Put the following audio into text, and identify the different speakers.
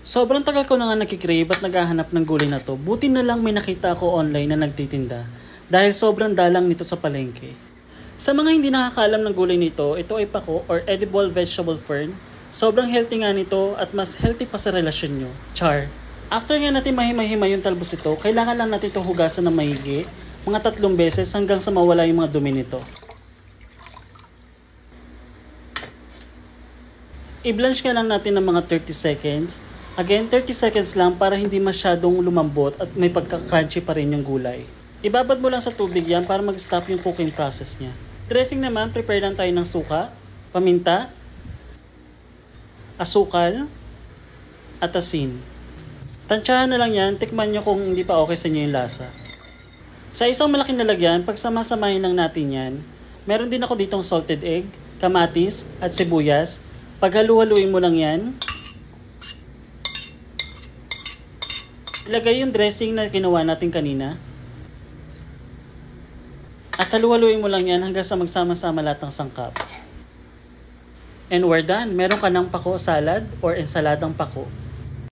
Speaker 1: Sobrang tagal ko na nga nagkikrave at naghahanap ng gulay na to. Buti na lang may nakita ako online na nagtitinda dahil sobrang dalang nito sa palengke. Sa mga hindi nakakaalam ng gulay nito, ito ay pako or edible vegetable fern. Sobrang healthy nga nito at mas healthy pa sa relasyon nyo. Char. After nga natin mahimay-himay yung talbos ito, kailangan lang natin ito hugasan ng maigi, mga 3 beses hanggang sa mawala yung mga dumi nito. I-blanch ka lang natin ng mga 30 seconds. Again, 30 seconds lang para hindi masyadong lumambot at may pagka-crunchy pa rin yung gulay. Ibabad mo lang sa tubig yan para mag-stop yung cooking process niya. Dressing naman, prepare lang tayo ng suka, paminta, asukal, at asin. Tansyahan na lang yan, tikman nyo kung hindi pa okay sa inyo yung lasa. Sa isang malaking lalagyan, pagsama-samahin lang natin yan, meron din ako ditong salted egg, kamatis, at sibuyas. Paghalu-haluin mo lang yan. Ilagay yung dressing na ginawa natin kanina. At halu-haluin mo lang yan hanggang sa magsama-sama lahat ng sangkap. And we're done. Meron ka ng pako salad or ensaladang pako.